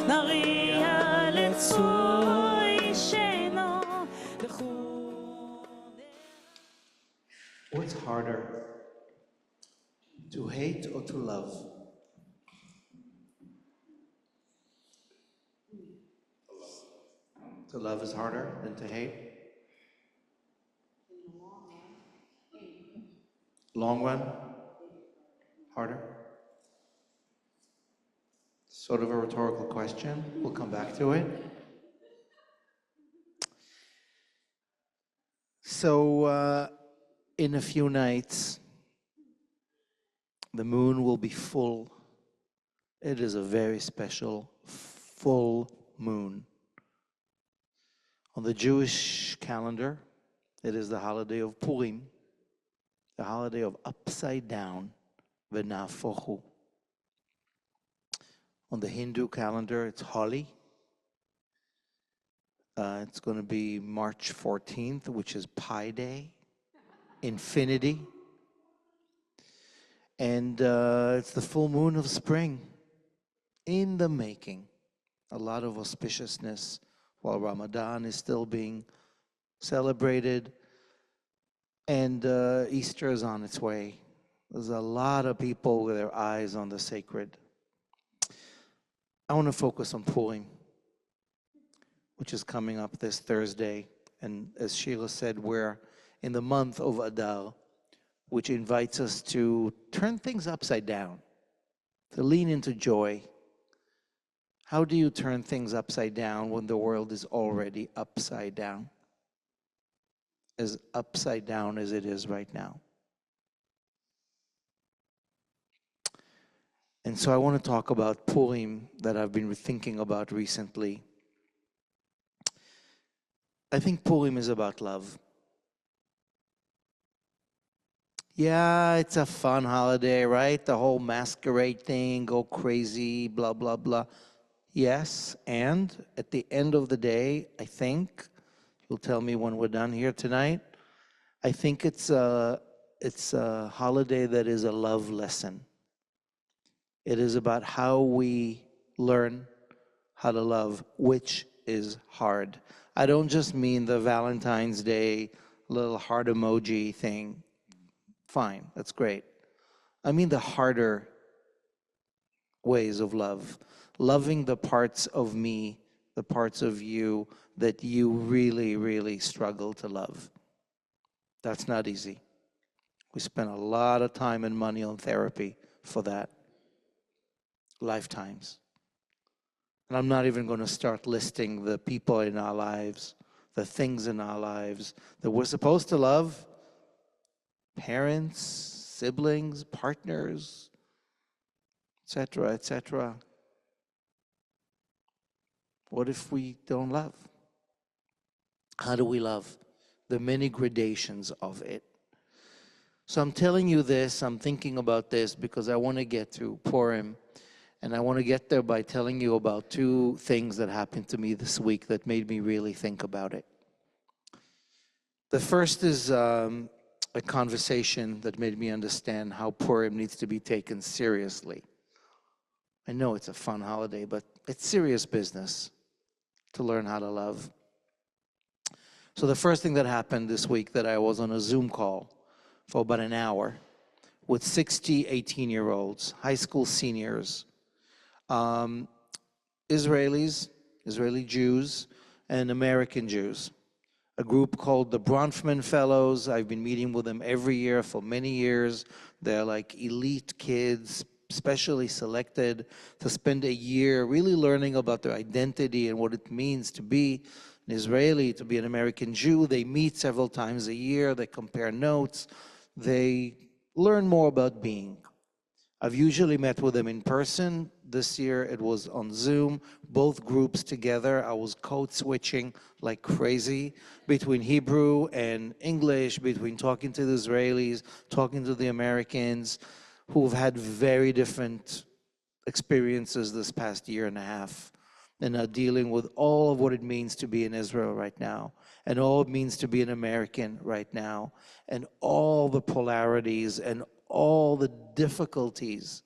נריע לצוי שינו. What's harder, to hate or to love? To love is harder than to hate? Long run? Harder? Sort of a rhetorical question. We'll come back to it. So, in a few nights, the moon will be full. It is a very special full moon. On the Jewish calendar, it is the holiday of Purim, the holiday of upside down, v'nafochu. On the Hindu calendar, it's Holi. It's going to be March 14th, which is Pi Day, infinity. And it's the full moon of spring, in the making. A lot of auspiciousness while Ramadan is still being celebrated. And Easter is on its way. There's a lot of people with their eyes on the sacred. I want to focus on Purim, which is coming up this Thursday. And as Sheila said, we're in the month of Adar, which invites us to turn things upside down, to lean into joy. How do you turn things upside down when the world is already upside down? As upside down as it is right now. And so I want to talk about Purim that I've been thinking about recently. I think Purim is about love. Yeah, it's a fun holiday, right? The whole masquerade thing, go crazy, blah, blah, blah. Yes, and at the end of the day, I think, you'll tell me when we're done here tonight, I think it's a holiday that is a love lesson. It is about how we learn how to love, which is hard. I don't just mean the Valentine's Day little heart emoji thing. Fine, that's great. I mean the harder ways of love. Loving the parts of me, the parts of you that you really, really struggle to love. That's not easy. We spend a lot of time and money on therapy for that. Lifetimes. And I'm not even going to start listing the people in our lives, the things in our lives that we're supposed to love. Parents, siblings, partners, etc., etc. What if we don't love? How do we love? The many gradations of it. So I'm telling you this, I'm thinking about this because I want to get through Purim. And I want to get there by telling you about two things that happened to me this week that made me really think about it. The first is a conversation that made me understand how Purim needs to be taken seriously. I know it's a fun holiday, but it's serious business to learn how to love. So the first thing that happened this week, that I was on a Zoom call for about an hour with 60 18-year-olds, high school seniors, Israelis, Israeli Jews, and American Jews. A group called the Bronfman Fellows. I've been meeting with them every year for many years. They're like elite kids, specially selected to spend a year really learning about their identity and what it means to be an Israeli, to be an American Jew. They meet several times a year. They compare notes. They learn more about being. I've usually met with them in person. This year it was on Zoom, both groups together. I was code switching like crazy between Hebrew and English, between talking to the Israelis, talking to the Americans who've had very different experiences this past year and a half and are dealing with all of what it means to be in Israel right now and all it means to be an American right now and all the polarities and all the difficulties.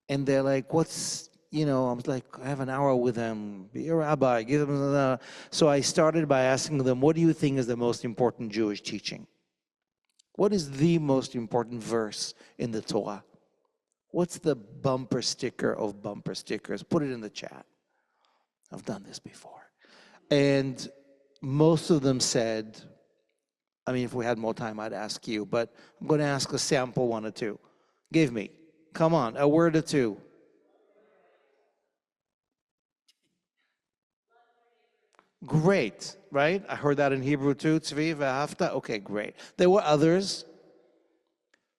And they're like, what's I was like, I have an hour with them. Be a rabbi. Give them. So I started by asking them, what do you think is the most important Jewish teaching? What is the most important verse in the Torah? What's the bumper sticker of bumper stickers? Put it in the chat. I've done this before. And most of them said, I mean, if we had more time, I'd ask you, but I'm going to ask a sample one or two. Give me. Come on, a word or two. Great, right? I heard that in Hebrew too. Tzvi ve'ahavta. Okay, great. There were others,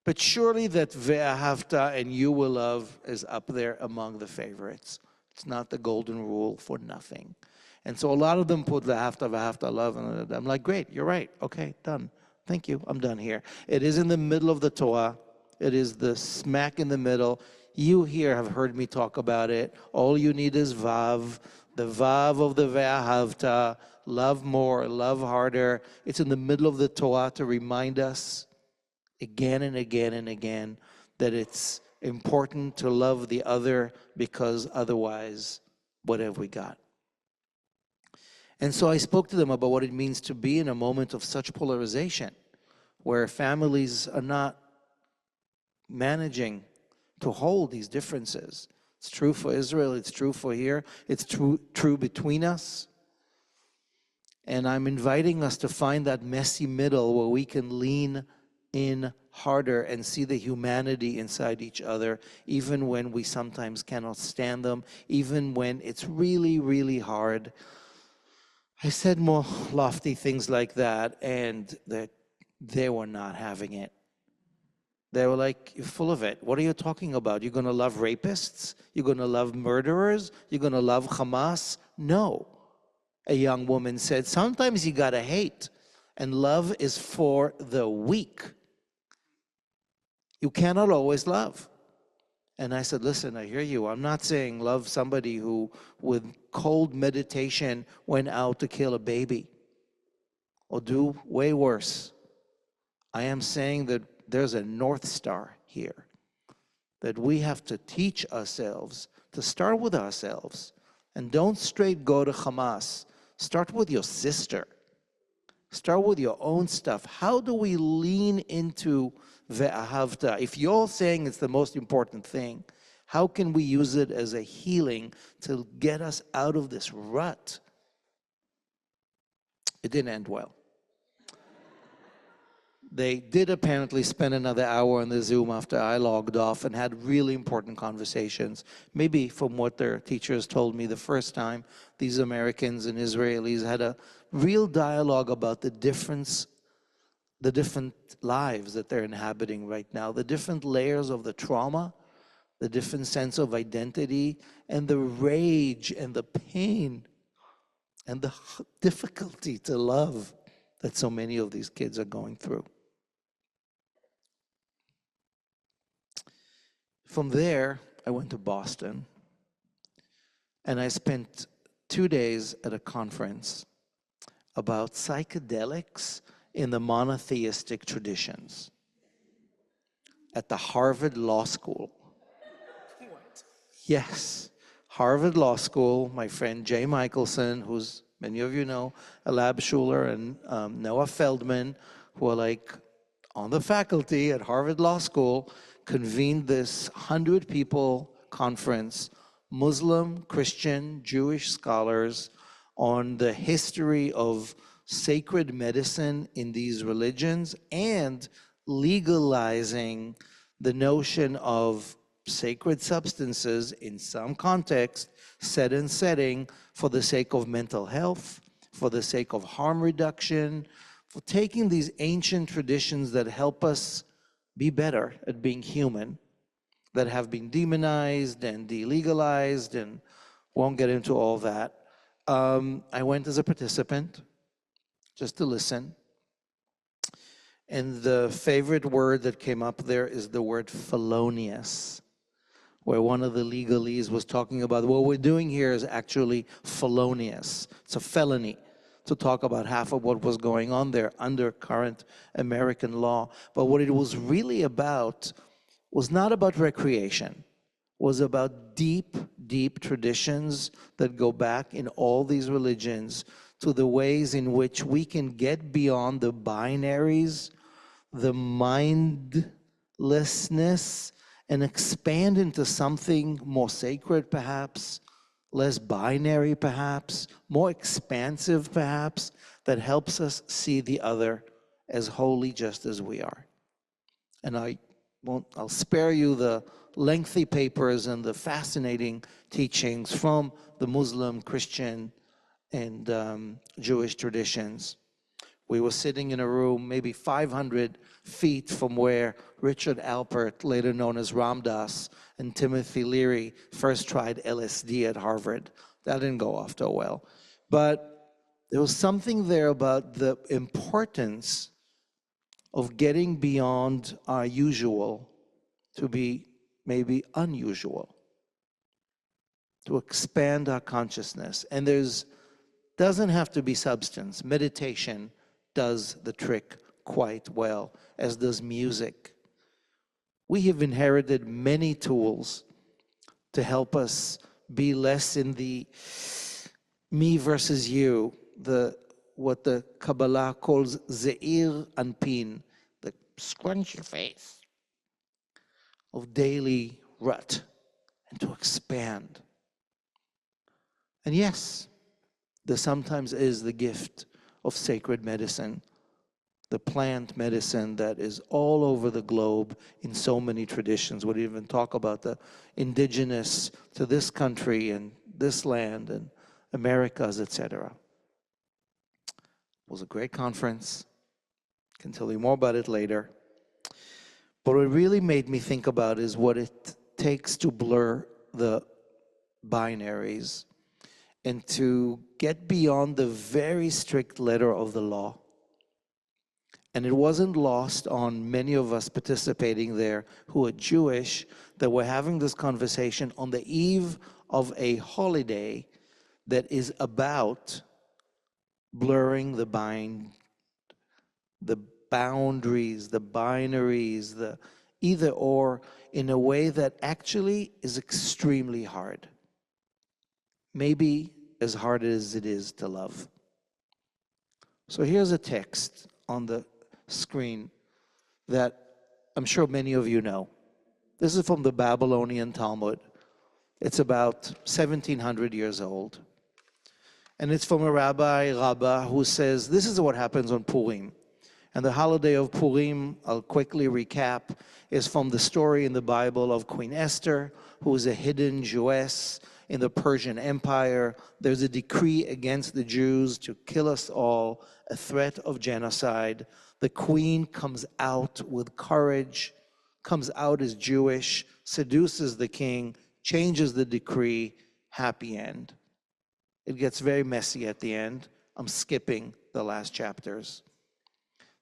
but surely that ve'ahavta and you will love is up there among the favorites. It's not the golden rule for nothing. And so a lot of them put ve'ahavta, love, and I'm like, great, you're right. Okay, done. Thank you. I'm done here. It is in the middle of the Torah. It is the smack in the middle. You here have heard me talk about it. All you need is vav, the vav of the ve'ahavta, love more, love harder. It's in the middle of the Torah to remind us again and again and again that it's important to love the other, because otherwise, what have we got? And so I spoke to them about what it means to be in a moment of such polarization, where families are not managing to hold these differences. It's true for Israel, it's true for here, it's true between us. And I'm inviting us to find that messy middle where we can lean in harder and see the humanity inside each other, even when we sometimes cannot stand them, even when it's really, really hard. I said more lofty things like that, and that they were not having it. They were like, you're full of it. What are you talking about? You're going to love rapists? You're going to love murderers? You're going to love Hamas? No. A young woman said, sometimes you got to hate, and love is for the weak. You cannot always love. And I said, listen, I hear you. I'm not saying love somebody who, with cold meditation, went out to kill a baby or do way worse. I am saying that there's a North Star here, that we have to teach ourselves to start with ourselves, and don't straight go to Hamas. Start with your sister. Start with your own stuff. How do we lean into ve'ahavta? If you're saying it's the most important thing, how can we use it as a healing to get us out of this rut? It didn't end well. They did apparently spend another hour on the Zoom after I logged off and had really important conversations. Maybe from what their teachers told me the first time, these Americans and Israelis had a real dialogue about the different lives that they're inhabiting right now, the different layers of the trauma, the different sense of identity, and the rage and the pain and the difficulty to love that so many of these kids are going through. From there, I went to Boston, and I spent 2 days at a conference about psychedelics in the monotheistic traditions at the Harvard Law School. What? Yes, Harvard Law School. My friend Jay Michelson, who's many of you know, Elab Schuler and Noah Feldman, who are like on the faculty at Harvard Law School, convened this 100-people conference, Muslim, Christian, Jewish scholars, on the history of sacred medicine in these religions and legalizing the notion of sacred substances in some context, set and setting, for the sake of mental health, for the sake of harm reduction, for taking these ancient traditions that help us be better at being human, that have been demonized and delegalized, and won't get into all that. I went as a participant, just to listen. And the favorite word that came up there is the word felonious, where one of the legalese was talking about what we're doing here is actually felonious. It's a felony to talk about half of what was going on there under current American law. But what it was really about was not about recreation. was about deep, deep traditions that go back in all these religions to the ways in which we can get beyond the binaries, the mindlessness, and expand into something more sacred, perhaps, less binary, perhaps, more expansive, perhaps, that helps us see the other as holy just as we are. And I'll spare you the lengthy papers and the fascinating teachings from the Muslim, Christian, and Jewish traditions. We were sitting in a room maybe 500 feet from where Richard Alpert, later known as Ram Dass, and Timothy Leary first tried LSD at Harvard. That didn't go off so well. But there was something there about the importance of getting beyond our usual to be maybe unusual, to expand our consciousness. And doesn't have to be substance. Meditation does the trick quite well, as does music. We have inherited many tools to help us be less in the me versus you, what the Kabbalah calls ze'ir anpin, the scrunch your face of daily rut, and to expand. And yes, there sometimes is the gift of sacred medicine, the plant medicine that is all over the globe in so many traditions. We'd even talk about the indigenous to this country and this land and Americas, etc. It was a great conference. I can tell you more about it later. But what really made me think about is what it takes to blur the binaries and to get beyond the very strict letter of the law. And it wasn't lost on many of us participating there who are Jewish that we're having this conversation on the eve of a holiday that is about blurring the boundaries, the binaries, the either or, in a way that actually is extremely hard. Maybe as hard as it is to love. So here's a text on the screen that I'm sure many of you know. This is from the Babylonian Talmud. It's about 1700 years old. And it's from a Rabbi who says, this is what happens on Purim. And the holiday of Purim, I'll quickly recap, is from the story in the Bible of Queen Esther, who is a hidden Jewess in the Persian Empire. There's a decree against the Jews to kill us all, a threat of genocide. The queen comes out with courage, comes out as Jewish, seduces the king, changes the decree, happy end. It gets very messy at the end. I'm skipping the last chapters.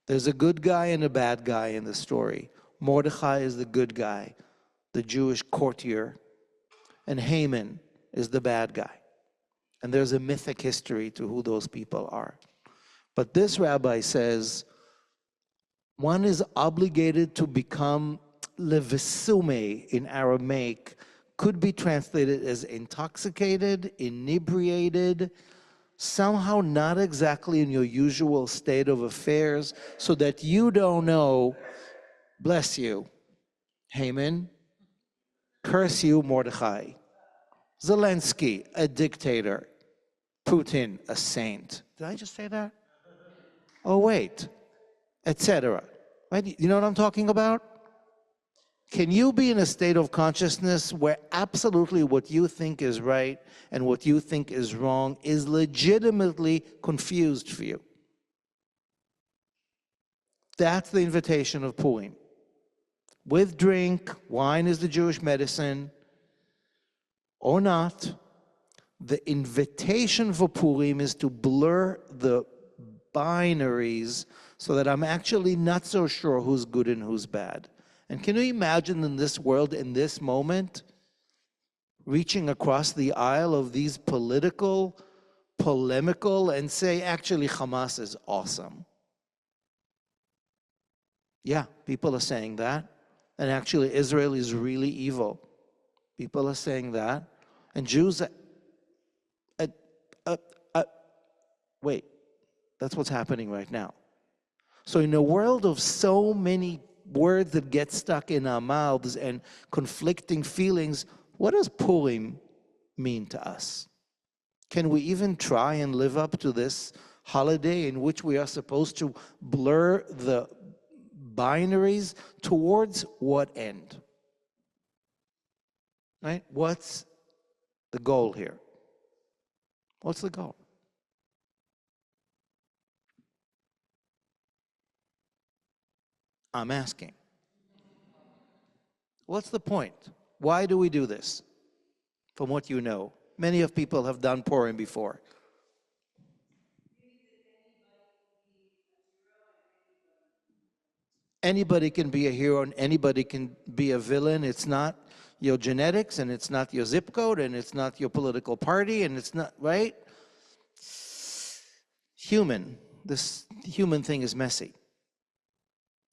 There's a good guy and a bad guy in the story. Mordechai is the good guy, the Jewish courtier, and Haman is the bad guy. And there's a mythic history to who those people are. But this rabbi says, one is obligated to become levesume in Aramaic, could be translated as intoxicated, inebriated, somehow not exactly in your usual state of affairs, so that you don't know, bless you, Haman, curse you, Mordechai, Zelensky, a dictator, Putin, a saint. Did I just say that? Oh, wait, etc. Right? You know what I'm talking about? Can you be in a state of consciousness where absolutely what you think is right and what you think is wrong is legitimately confused for you? That's the invitation of Purim. With drink, wine is the Jewish medicine, or not. The invitation for Purim is to blur the binaries so that I'm actually not so sure who's good and who's bad. And can you imagine in this world, in this moment, reaching across the aisle of these polemical, and say, actually, Hamas is awesome. Yeah, people are saying that. And actually, Israel is really evil. People are saying that. And Jews, wait, that's what's happening right now. So in a world of so many words that get stuck in our mouths and conflicting feelings, what does Purim mean to us? Can we even try and live up to this holiday in which we are supposed to blur the binaries? Towards what end? Right? What's the goal here? What's the goal? I'm asking. What's the point? Why do we do this? From what you know, many of people have done Purim before. Anybody can be a hero and anybody can be a villain. It's not your genetics and it's not your zip code and it's not your political party and it's not, right? Human. This human thing is messy.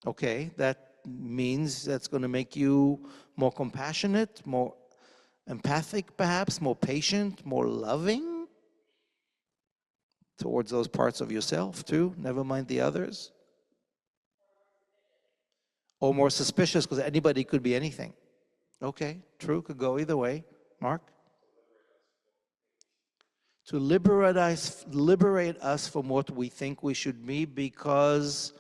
Okay, that means that's going to make you more compassionate, more empathic perhaps, more patient, more loving towards those parts of yourself too, never mind the others. Or more suspicious because anybody could be anything. Okay, true, could go either way. Mark? To liberate us from what we think we should be, because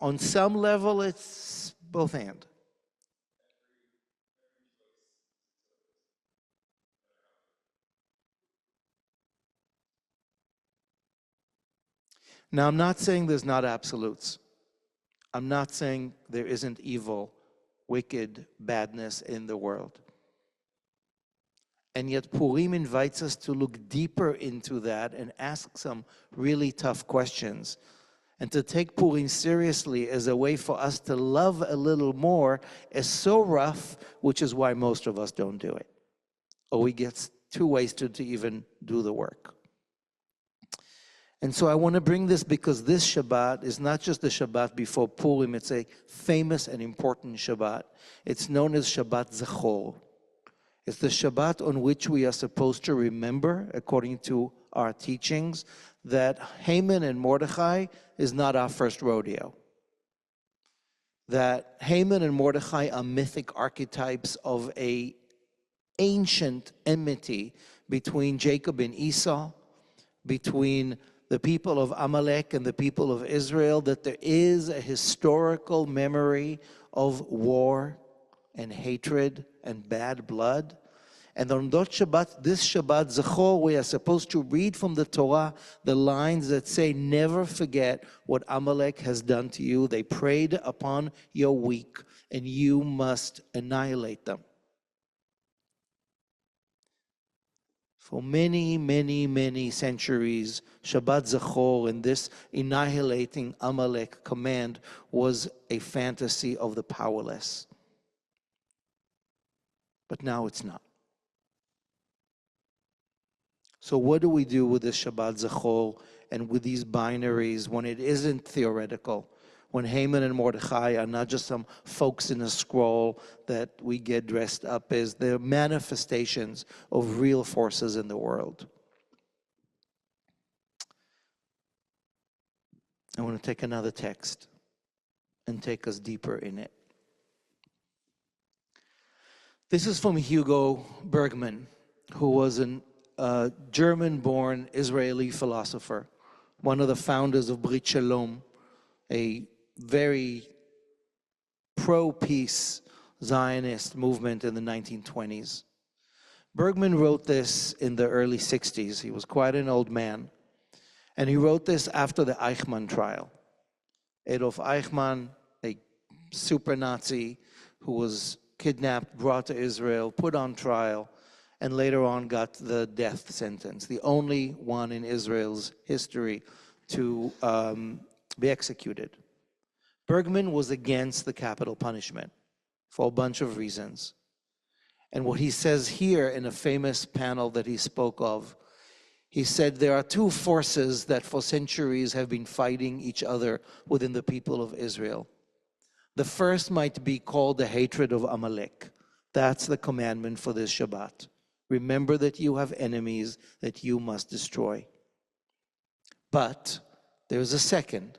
on some level it's both and. Now, I'm not saying there's not absolutes. I'm not saying there isn't evil, wicked, badness in the world. And yet Purim invites us to look deeper into that and ask some really tough questions. And to take Purim seriously as a way for us to love a little more is so rough, which is why most of us don't do it. Or we get too wasted to even do the work. And so I want to bring this because this Shabbat is not just the Shabbat before Purim, it's a famous and important Shabbat. It's known as Shabbat Zachor. It's the Shabbat on which we are supposed to remember, according to our teachings, that Haman and Mordechai is not our first rodeo. That Haman and Mordechai are mythic archetypes of an ancient enmity between Jacob and Esau, between the people of Amalek and the people of Israel, that there is a historical memory of war and hatred and bad blood. And on this Shabbat Zachor, we are supposed to read from the Torah the lines that say, never forget what Amalek has done to you. They preyed upon your weak, and you must annihilate them. For many, many, many centuries, Shabbat Zachor and this annihilating Amalek command was a fantasy of the powerless. But now it's not. So what do we do with this Shabbat Zachor and with these binaries when it isn't theoretical? When Haman and Mordechai are not just some folks in a scroll that we get dressed up as, they're manifestations of real forces in the world. I want to take another text and take us deeper in it. This is from Hugo Bergman, who was a German-born Israeli philosopher, one of the founders of Brit Shalom, a very pro-peace Zionist movement in the 1920s. Bergman wrote this in the early 60s. He was quite an old man. And he wrote this after the Eichmann trial. Adolf Eichmann, a super Nazi who was kidnapped, brought to Israel, put on trial, and later on got the death sentence, the only one in Israel's history to be executed. Bergman was against the capital punishment for a bunch of reasons. And what he says here in a famous panel that he spoke of, he said there are two forces that for centuries have been fighting each other within the people of Israel. The first might be called the hatred of Amalek, That's the commandment for this Shabbat. Remember that you have enemies that you must destroy. But there's a second,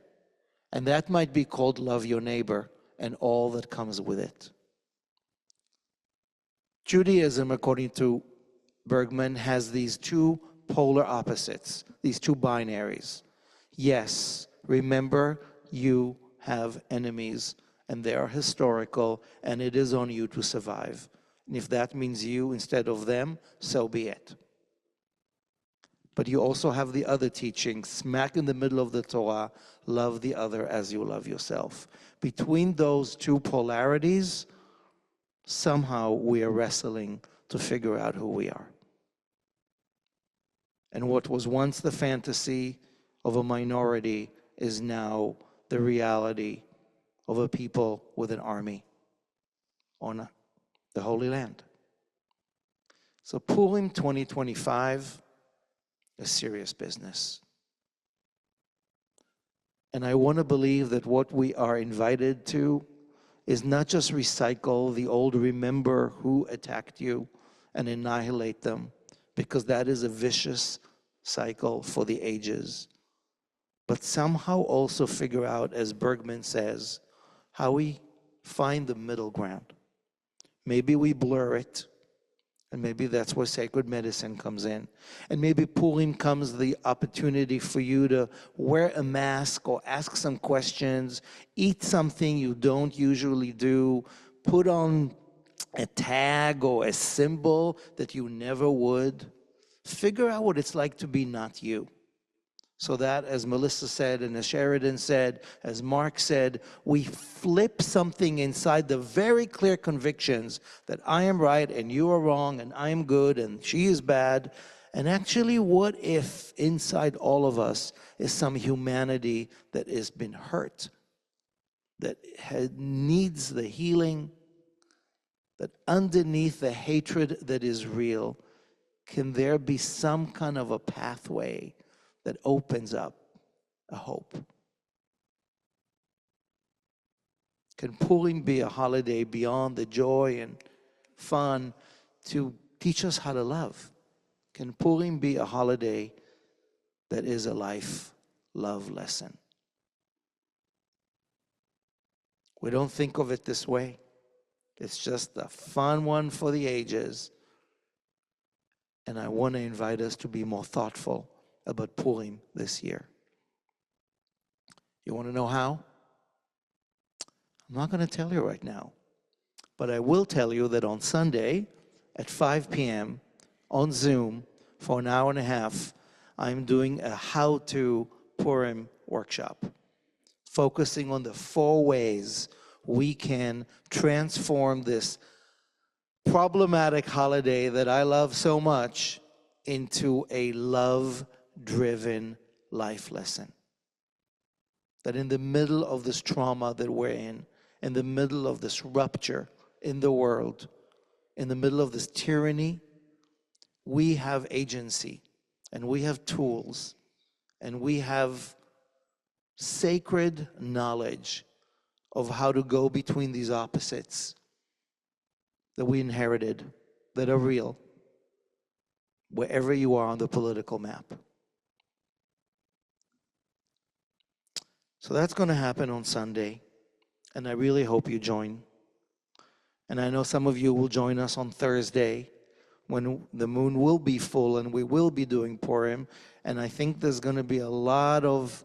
and that might be called love your neighbor and all that comes with it. Judaism, according to Bergman, has these two polar opposites, these two binaries. Yes, remember you have enemies, and they are historical, and it is on you to survive. And if that means you instead of them, so be it. But you also have the other teaching, smack in the middle of the Torah, love the other as you love yourself. Between those two polarities, somehow we are wrestling to figure out who we are. And what was once the fantasy of a minority is now the reality of a people with an army on the Holy Land. So Purim 2025 is serious business. And I want to believe that what we are invited to is not just recycle the old remember who attacked you and annihilate them, because that is a vicious cycle for the ages. But somehow also figure out, as Bergman says, how we find the middle ground. Maybe we blur it, and maybe that's where sacred medicine comes in. And maybe Purim comes the opportunity for you to wear a mask or ask some questions, eat something you don't usually do, put on a tag or a symbol that you never would. Figure out what it's like to be not you. So that, as Melissa said, and as Sheridan said, as Mark said, we flip something inside the very clear convictions that I am right and you are wrong and I am good and she is bad. And actually, what if inside all of us is some humanity that has been hurt, that needs the healing, that underneath the hatred that is real, can there be some kind of a pathway that opens up a hope? Can Purim be a holiday beyond the joy and fun to teach us how to love? Can Purim be a holiday that is a life love lesson? We don't think of it this way. It's just a fun one for the ages. And I want to invite us to be more thoughtful about Purim this year. You want to know how? I'm not going to tell you right now. But I will tell you that on Sunday at 5 p.m. on Zoom for an hour and a half, I'm doing a how-to Purim workshop, focusing on the 4 ways we can transform this problematic holiday that I love so much into a love-driven life lesson. That in the middle of this trauma that we're in the middle of this rupture in the world, in the middle of this tyranny, we have agency, and we have tools, and we have sacred knowledge of how to go between these opposites that we inherited, that are real, wherever you are on the political map. So that's going to happen on Sunday, and I really hope you join. And I know some of you will join us on Thursday when the moon will be full and we will be doing Purim. And I think there's going to be a lot of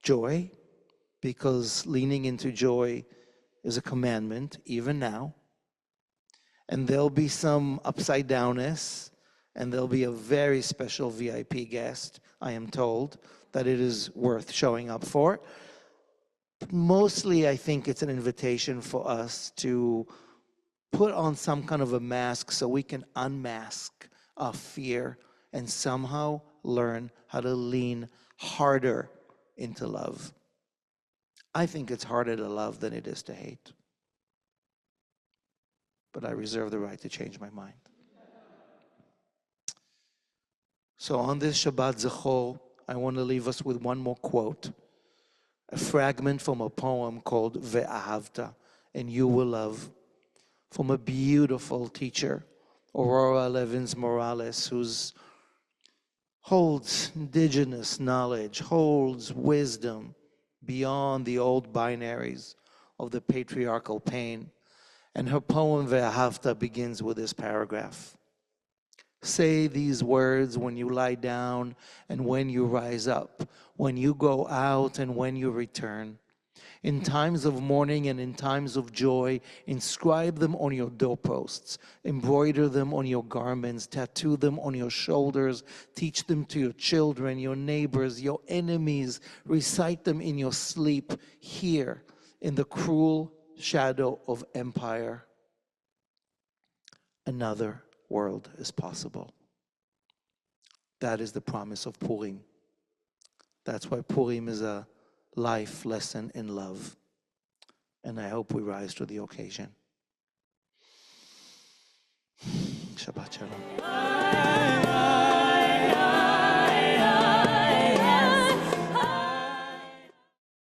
joy, because leaning into joy is a commandment, even now. And there'll be some upside downness, and there'll be a very special VIP guest, I am told, that it is worth showing up for. But mostly, I think it's an invitation for us to put on some kind of a mask so we can unmask our fear and somehow learn how to lean harder into love. I think it's harder to love than it is to hate. But I reserve the right to change my mind. So on this Shabbat Zechor, I want to leave us with one more quote, a fragment from a poem called Ve'ahavta, and you will love, from a beautiful teacher, Aurora Levins Morales, who holds indigenous knowledge, holds wisdom beyond the old binaries of the patriarchal pain. And her poem, Ve'ahavta, begins with this paragraph. Say these words when you lie down and when you rise up, when you go out and when you return. In times of mourning and in times of joy, inscribe them on your doorposts, embroider them on your garments, tattoo them on your shoulders, teach them to your children, your neighbors, your enemies, recite them in your sleep, here in the cruel shadow of empire. Another world is possible. That is the promise of Purim. That's why Purim is a life lesson in love. And I hope we rise to the occasion. Shabbat Shalom.